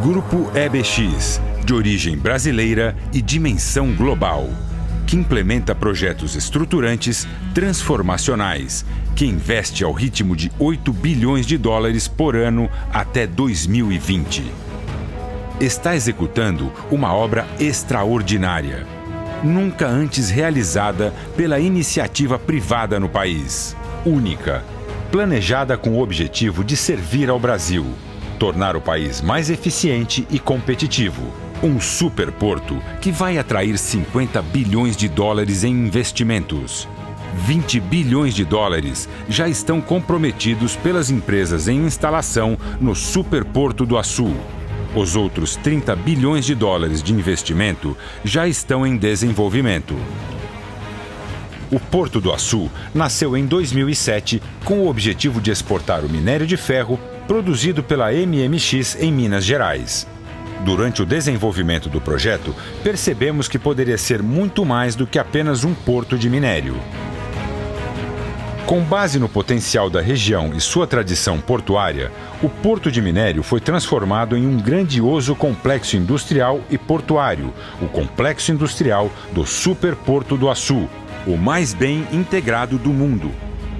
Grupo EBX, de origem brasileira e dimensão global, que implementa projetos estruturantes, transformacionais, que investe ao ritmo de 8 bilhões de dólares por ano até 2020. Está executando uma obra extraordinária, nunca antes realizada pela iniciativa privada no país. Única, planejada com o objetivo de servir ao Brasil, tornar o país mais eficiente e competitivo. Um superporto que vai atrair 50 bilhões de dólares em investimentos. 20 bilhões de dólares já estão comprometidos pelas empresas em instalação no Superporto do Açu. Os outros 30 bilhões de dólares de investimento já estão em desenvolvimento. O Porto do Açu nasceu em 2007 com o objetivo de exportar o minério de ferro produzido pela MMX em Minas Gerais. Durante o desenvolvimento do projeto, percebemos que poderia ser muito mais do que apenas um porto de minério. Com base no potencial da região e sua tradição portuária, o porto de minério foi transformado em um grandioso complexo industrial e portuário, o Complexo Industrial do Superporto do Açu, o mais bem integrado do mundo,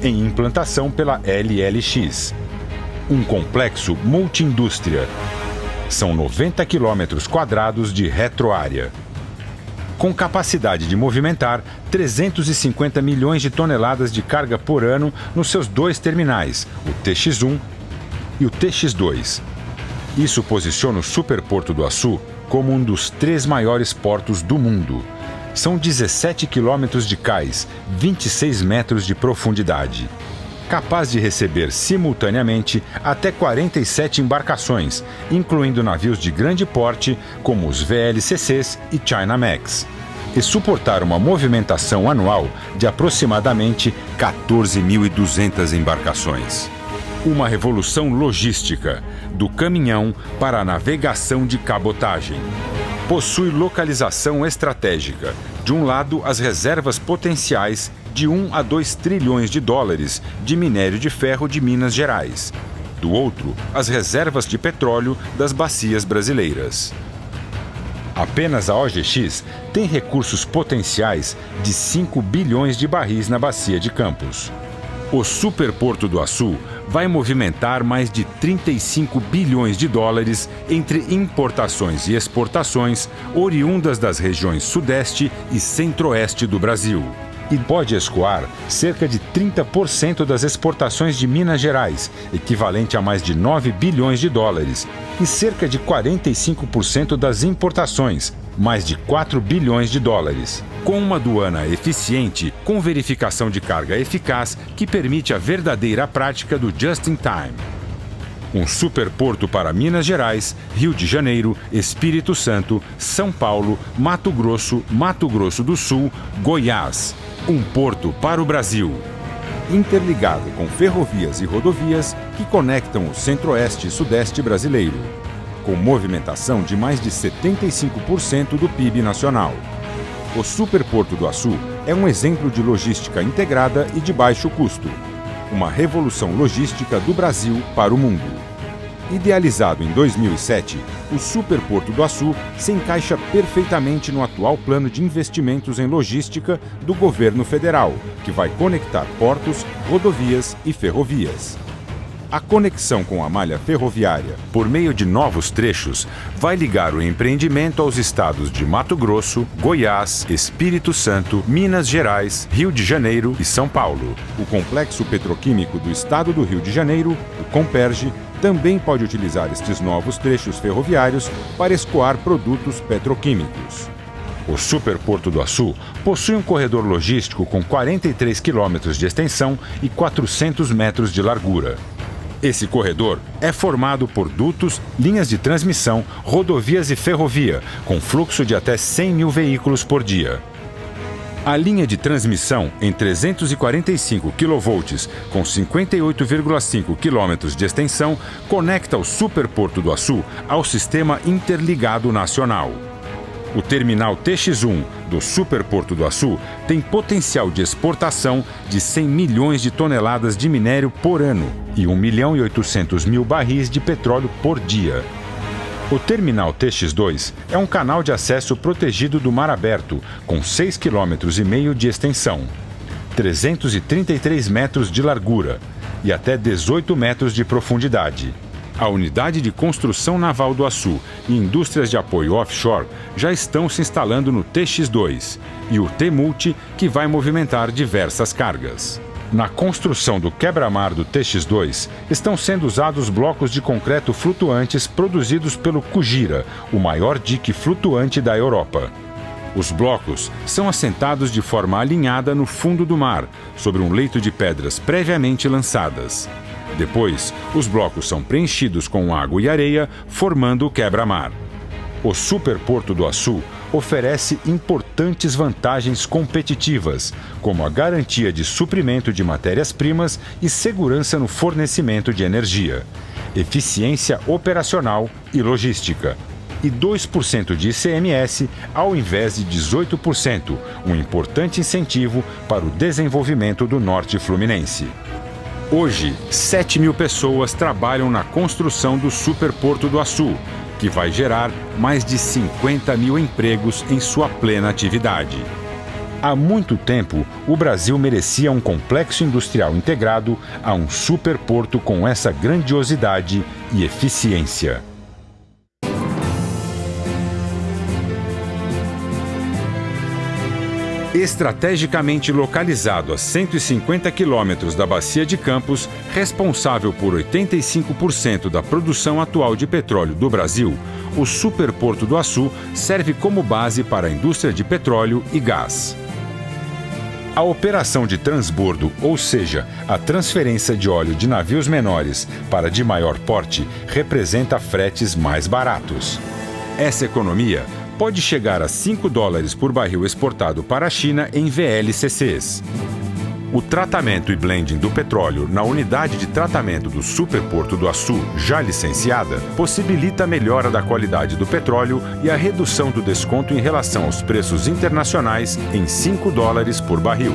em implantação pela LLX. Um complexo multiindústria. São 90 quilômetros quadrados de retroárea, com capacidade de movimentar 350 milhões de toneladas de carga por ano nos seus dois terminais, o TX1 e o TX2. Isso posiciona o Superporto do Açu como um dos 3 maiores portos do mundo. São 17 quilômetros de cais, 26 metros de profundidade. Capaz de receber simultaneamente até 47 embarcações, incluindo navios de grande porte como os VLCCs e Chinamax, e suportar uma movimentação anual de aproximadamente 14.200 embarcações. Uma revolução logística, do caminhão para a navegação de cabotagem. Possui localização estratégica. De um lado, as reservas potenciais de 1 a 2 trilhões de dólares de minério de ferro de Minas Gerais. Do outro, as reservas de petróleo das bacias brasileiras. Apenas a OGX tem recursos potenciais de 5 bilhões de barris na bacia de Campos. O Superporto do Açu vai movimentar mais de 35 bilhões de dólares entre importações e exportações oriundas das regiões Sudeste e Centro-Oeste do Brasil. E pode escoar cerca de 30% das exportações de Minas Gerais, equivalente a mais de 9 bilhões de dólares, e cerca de 45% das importações, mais de 4 bilhões de dólares. Com uma aduana eficiente, com verificação de carga eficaz que permite a verdadeira prática do just-in-time. Um superporto para Minas Gerais, Rio de Janeiro, Espírito Santo, São Paulo, Mato Grosso do Sul, Goiás. Um porto para o Brasil. Interligado com ferrovias e rodovias que conectam o Centro-Oeste e Sudeste brasileiro. Com movimentação de mais de 75% do PIB nacional. O Superporto do Açu é um exemplo de logística integrada e de baixo custo. Uma revolução logística do Brasil para o mundo. Idealizado em 2007, o Superporto do Açu se encaixa perfeitamente no atual plano de investimentos em logística do governo federal, que vai conectar portos, rodovias e ferrovias. A conexão com a malha ferroviária, por meio de novos trechos, vai ligar o empreendimento aos estados de Mato Grosso, Goiás, Espírito Santo, Minas Gerais, Rio de Janeiro e São Paulo. O Complexo Petroquímico do Estado do Rio de Janeiro, o Comperj, também pode utilizar estes novos trechos ferroviários para escoar produtos petroquímicos. O Superporto do Açu possui um corredor logístico com 43 quilômetros de extensão e 400 metros de largura. Esse corredor é formado por dutos, linhas de transmissão, rodovias e ferrovia, com fluxo de até 100 mil veículos por dia. A linha de transmissão em 345 kV com 58,5 km de extensão conecta o Superporto do Açu ao Sistema Interligado Nacional. O terminal TX1 do Superporto do Açu tem potencial de exportação de 100 milhões de toneladas de minério por ano e 1.800.000 barris de petróleo por dia. O terminal TX2 é um canal de acesso protegido do mar aberto, com 6,5 km de extensão, 333 metros de largura e até 18 metros de profundidade. A Unidade de Construção Naval do Açu e indústrias de apoio offshore já estão se instalando no TX2 e o T-Multi, que vai movimentar diversas cargas. Na construção do quebra-mar do TX2, estão sendo usados blocos de concreto flutuantes produzidos pelo Kujira, o maior dique flutuante da Europa. Os blocos são assentados de forma alinhada no fundo do mar, sobre um leito de pedras previamente lançadas. Depois, os blocos são preenchidos com água e areia, formando o quebra-mar. O Superporto do Açu oferece importantes vantagens competitivas, como a garantia de suprimento de matérias-primas e segurança no fornecimento de energia, eficiência operacional e logística, e 2% de ICMS ao invés de 18%, um importante incentivo para o desenvolvimento do Norte Fluminense. Hoje, 7.000 pessoas trabalham na construção do Superporto do Açu, que vai gerar mais de 50.000 empregos em sua plena atividade. Há muito tempo, o Brasil merecia um complexo industrial integrado a um superporto com essa grandiosidade e eficiência. Estrategicamente localizado a 150 quilômetros da Bacia de Campos, responsável por 85% da produção atual de petróleo do Brasil, o Superporto do Açu serve como base para a indústria de petróleo e gás. A operação de transbordo, ou seja, a transferência de óleo de navios menores para de maior porte, representa fretes mais baratos. Essa economia pode chegar a $5 por barril exportado para a China em VLCCs. O tratamento e blending do petróleo na unidade de tratamento do Superporto do Açu, já licenciada, possibilita a melhora da qualidade do petróleo e a redução do desconto em relação aos preços internacionais em $5 por barril.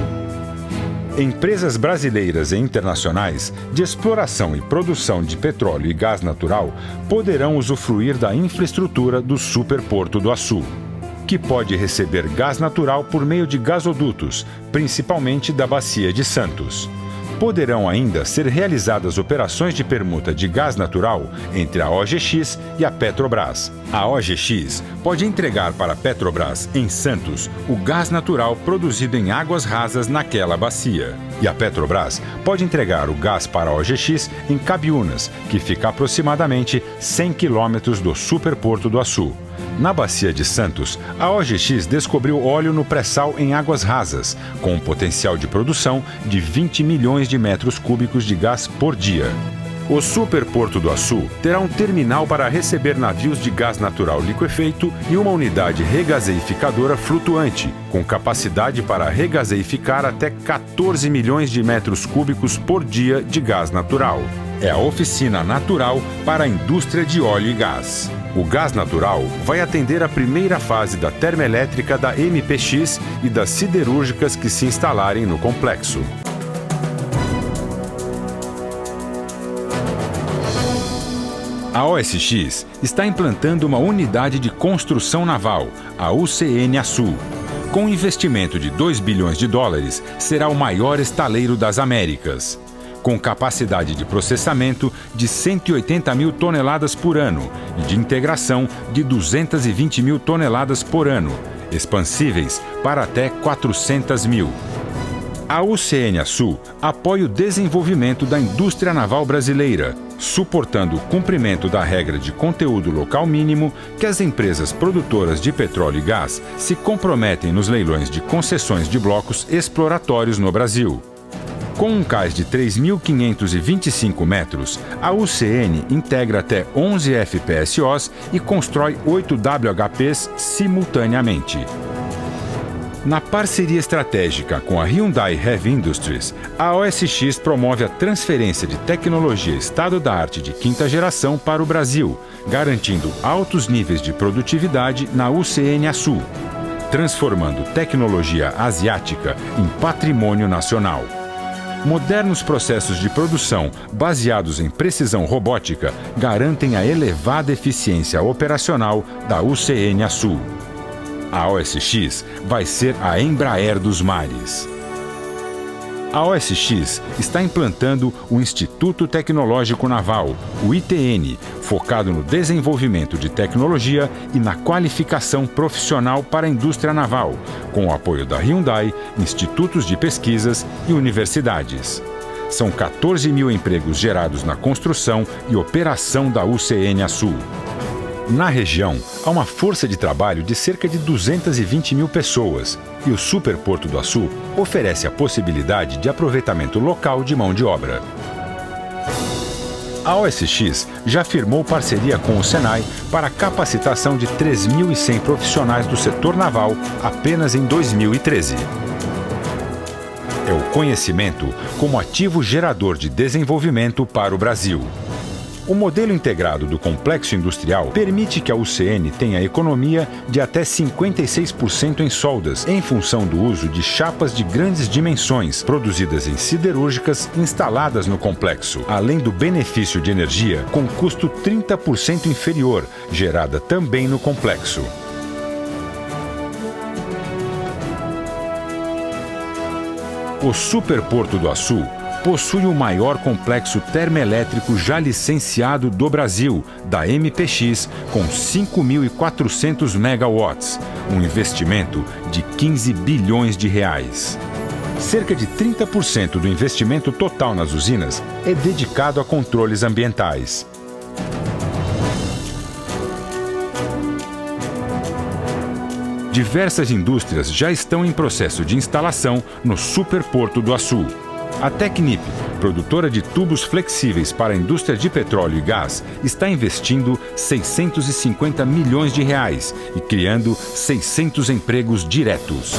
Empresas brasileiras e internacionais de exploração e produção de petróleo e gás natural poderão usufruir da infraestrutura do Superporto do Açu, que pode receber gás natural por meio de gasodutos, principalmente da Bacia de Santos. Poderão ainda ser realizadas operações de permuta de gás natural entre a OGX e a Petrobras. A OGX pode entregar para a Petrobras, em Santos, o gás natural produzido em águas rasas naquela bacia. E a Petrobras pode entregar o gás para a OGX em Cabiúnas, que fica a aproximadamente 100 quilômetros do Superporto do Açu. Na Bacia de Santos, a OGX descobriu óleo no pré-sal em águas rasas, com um potencial de produção de 20 milhões de metros cúbicos de gás por dia. O Superporto do Açu terá um terminal para receber navios de gás natural liquefeito e uma unidade regaseificadora flutuante, com capacidade para regaseificar até 14 milhões de metros cúbicos por dia de gás natural. É a oficina natural para a indústria de óleo e gás. O gás natural vai atender a primeira fase da termoelétrica da MPX e das siderúrgicas que se instalarem no complexo. A OSX está implantando uma unidade de construção naval, a UCN Açu. Com um investimento de $2 bilhões, será o maior estaleiro das Américas. Com capacidade de processamento de 180 mil toneladas por ano e de integração de 220 mil toneladas por ano, expansíveis para até 400 mil. A UCN Açu apoia o desenvolvimento da indústria naval brasileira, suportando o cumprimento da regra de conteúdo local mínimo que as empresas produtoras de petróleo e gás se comprometem nos leilões de concessões de blocos exploratórios no Brasil. Com um cais de 3.525 metros, a UCN integra até 11 FPSOs e constrói 8 WHPs simultaneamente. Na parceria estratégica com a Hyundai Heavy Industries, a OSX promove a transferência de tecnologia estado-da-arte de quinta geração para o Brasil, garantindo altos níveis de produtividade na UCN Açu, transformando tecnologia asiática em patrimônio nacional. Modernos processos de produção baseados em precisão robótica garantem a elevada eficiência operacional da UCN Açu. A OSX vai ser a Embraer dos mares. A OSX está implantando o Instituto Tecnológico Naval, o ITN, focado no desenvolvimento de tecnologia e na qualificação profissional para a indústria naval, com o apoio da Hyundai, institutos de pesquisas e universidades. São 14 mil empregos gerados na construção e operação da UCN Açu. Na região, há uma força de trabalho de cerca de 220 mil pessoas e o Superporto do Açu oferece a possibilidade de aproveitamento local de mão de obra. A OSX já firmou parceria com o Senai para a capacitação de 3.100 profissionais do setor naval apenas em 2013. É o conhecimento como ativo gerador de desenvolvimento para o Brasil. O modelo integrado do complexo industrial permite que a UCN tenha economia de até 56% em soldas, em função do uso de chapas de grandes dimensões, produzidas em siderúrgicas instaladas no complexo, além do benefício de energia com custo 30% inferior, gerada também no complexo. O Superporto do Açu possui o maior complexo termoelétrico já licenciado do Brasil, da MPX, com 5.400 megawatts, um investimento de 15 bilhões de reais. Cerca de 30% do investimento total nas usinas é dedicado a controles ambientais. Diversas indústrias já estão em processo de instalação no Superporto do Açu. A Technip, produtora de tubos flexíveis para a indústria de petróleo e gás, está investindo 650 milhões de reais e criando 600 empregos diretos.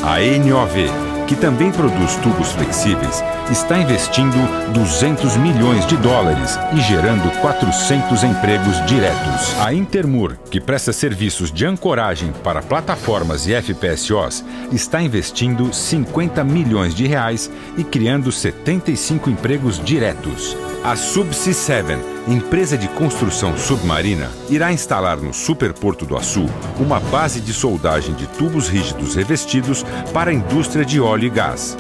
A NOV, que também produz tubos flexíveis, está investindo 200 milhões de dólares e gerando 400 empregos diretos. A Intermur, que presta serviços de ancoragem para plataformas e FPSOs, está investindo 50 milhões de reais e criando 75 empregos diretos. A Subsea 7, empresa de construção submarina, irá instalar no Superporto do Açu uma base de soldagem de tubos rígidos revestidos para a indústria de óleo e gás.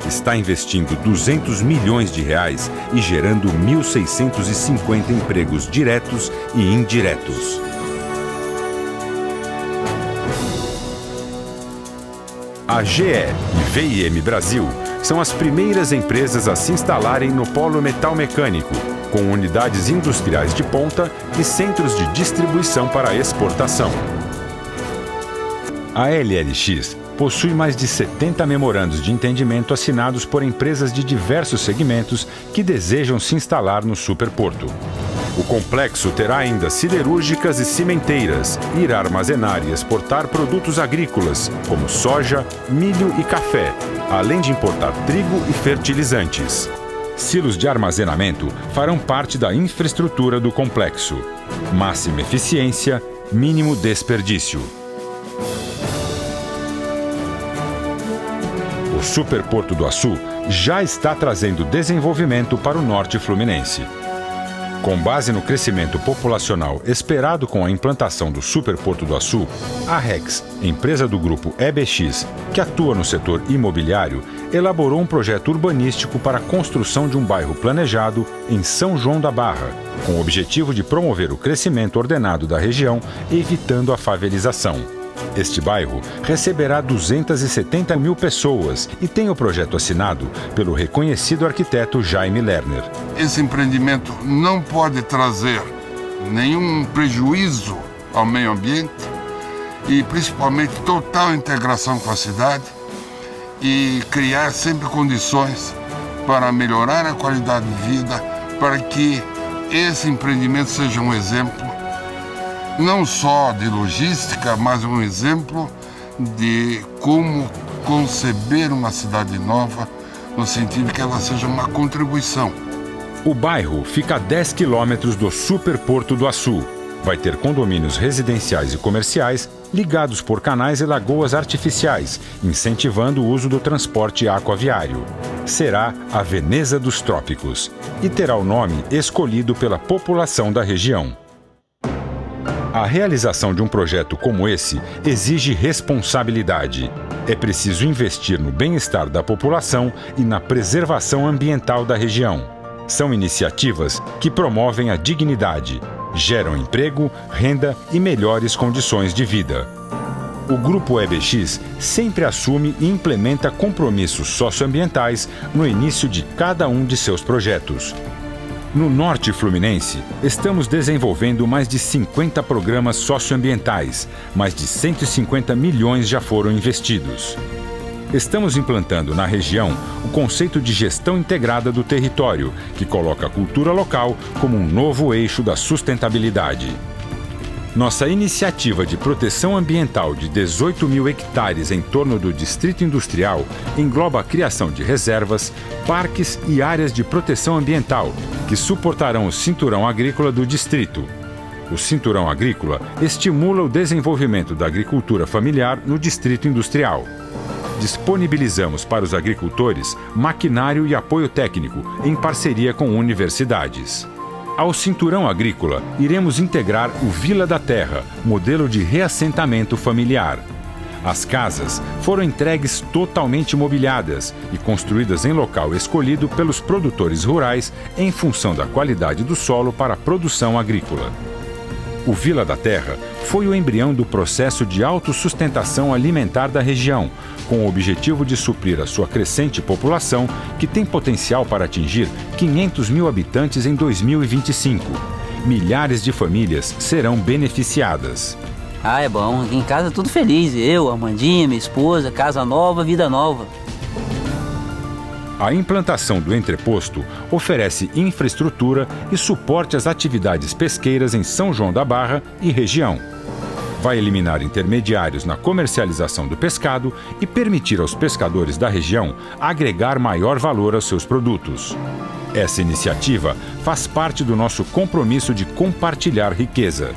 Está investindo 200 milhões de reais e gerando 1.650 empregos diretos e indiretos. A GE e VIM Brasil são as primeiras empresas a se instalarem no polo metal mecânico, com unidades industriais de ponta e centros de distribuição para exportação. A LLX possui mais de 70 memorandos de entendimento assinados por empresas de diversos segmentos que desejam se instalar no Superporto. O complexo terá ainda siderúrgicas e cimenteiras e irá armazenar e exportar produtos agrícolas, como soja, milho e café, além de importar trigo e fertilizantes. Silos de armazenamento farão parte da infraestrutura do complexo. Máxima eficiência, mínimo desperdício. O Superporto do Açu já está trazendo desenvolvimento para o norte fluminense. Com base no crescimento populacional esperado com a implantação do Superporto do Açu, a REX, empresa do grupo EBX, que atua no setor imobiliário, elaborou um projeto urbanístico para a construção de um bairro planejado em São João da Barra, com o objetivo de promover o crescimento ordenado da região, evitando a favelização. Este bairro receberá 270 mil pessoas e tem o projeto assinado pelo reconhecido arquiteto Jaime Lerner. Esse empreendimento não pode trazer nenhum prejuízo ao meio ambiente e principalmente total integração com a cidade e criar sempre condições para melhorar a qualidade de vida, para que esse empreendimento seja um exemplo não só de logística, mas um exemplo de como conceber uma cidade nova, no sentido que ela seja uma contribuição. O bairro fica a 10 quilômetros do Superporto do Açu. Vai ter condomínios residenciais e comerciais ligados por canais e lagoas artificiais, incentivando o uso do transporte aquaviário. Será a Veneza dos Trópicos e terá o nome escolhido pela população da região. A realização de um projeto como esse exige responsabilidade. É preciso investir no bem-estar da população e na preservação ambiental da região. São iniciativas que promovem a dignidade, geram emprego, renda e melhores condições de vida. O Grupo EBX sempre assume e implementa compromissos socioambientais no início de cada um de seus projetos. No Norte Fluminense, estamos desenvolvendo mais de 50 programas socioambientais, mais de 150 milhões já foram investidos. Estamos implantando na região o conceito de gestão integrada do território, que coloca a cultura local como um novo eixo da sustentabilidade. Nossa iniciativa de proteção ambiental de 18 mil hectares em torno do Distrito Industrial engloba a criação de reservas, parques e áreas de proteção ambiental, que suportarão o cinturão agrícola do distrito. O cinturão agrícola estimula o desenvolvimento da agricultura familiar no Distrito Industrial. Disponibilizamos para os agricultores maquinário e apoio técnico em parceria com universidades. Ao cinturão agrícola, iremos integrar o Vila da Terra, modelo de reassentamento familiar. As casas foram entregues totalmente mobiliadas e construídas em local escolhido pelos produtores rurais em função da qualidade do solo para a produção agrícola. O Vila da Terra foi o embrião do processo de autossustentação alimentar da região, com o objetivo de suprir a sua crescente população, que tem potencial para atingir 500 mil habitantes em 2025. Milhares de famílias serão beneficiadas. É bom. Aqui em casa tudo feliz. Eu, a Amandinha, minha esposa, casa nova, vida nova. A implantação do entreposto oferece infraestrutura e suporte às atividades pesqueiras em São João da Barra e região. Vai eliminar intermediários na comercialização do pescado e permitir aos pescadores da região agregar maior valor aos seus produtos. Essa iniciativa faz parte do nosso compromisso de compartilhar riqueza.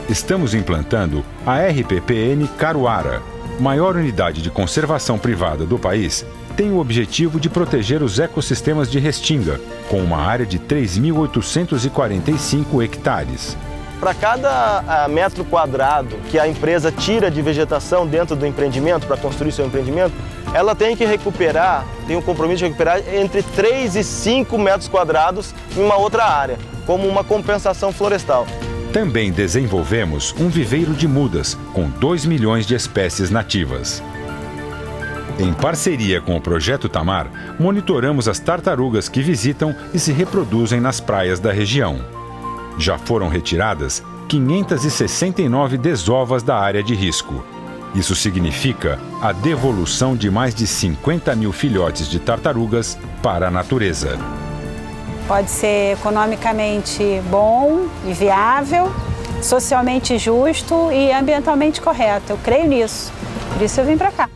Estamos implantando a RPPN Caruara, maior unidade de conservação privada do país, tem o objetivo de proteger os ecossistemas de Restinga, com uma área de 3.845 hectares. Para cada metro quadrado que a empresa tira de vegetação dentro do empreendimento, para construir seu empreendimento, ela tem que recuperar, tem o compromisso de recuperar entre 3 e 5 metros quadrados em uma outra área, como uma compensação florestal. Também desenvolvemos um viveiro de mudas com 2 milhões de espécies nativas. Em parceria com o Projeto Tamar, monitoramos as tartarugas que visitam e se reproduzem nas praias da região. Já foram retiradas 569 desovas da área de risco. Isso significa a devolução de mais de 50 mil filhotes de tartarugas para a natureza. Pode ser economicamente bom e viável, socialmente justo e ambientalmente correto. Eu creio nisso. Por isso eu vim para cá.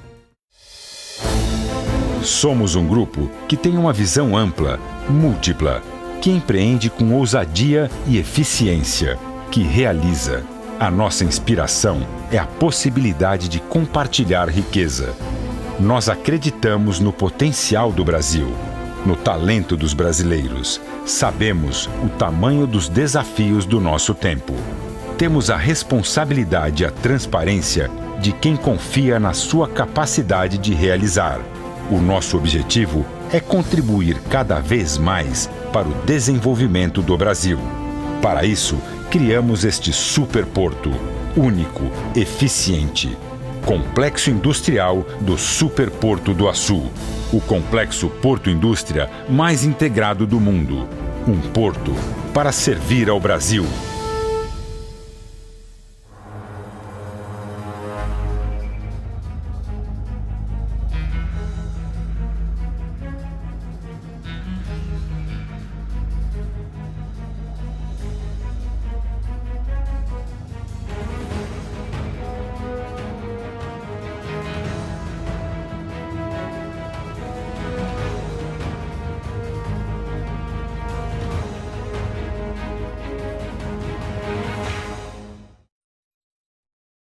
Somos um grupo que tem uma visão ampla, múltipla, que empreende com ousadia e eficiência, que realiza. A nossa inspiração é a possibilidade de compartilhar riqueza. Nós acreditamos no potencial do Brasil, no talento dos brasileiros. Sabemos o tamanho dos desafios do nosso tempo. Temos a responsabilidade e a transparência de quem confia na sua capacidade de realizar. O nosso objetivo é contribuir cada vez mais para o desenvolvimento do Brasil. Para isso, criamos este superporto, único, eficiente. Complexo Industrial do Superporto do Açu. O complexo Porto Indústria mais integrado do mundo. Um porto para servir ao Brasil.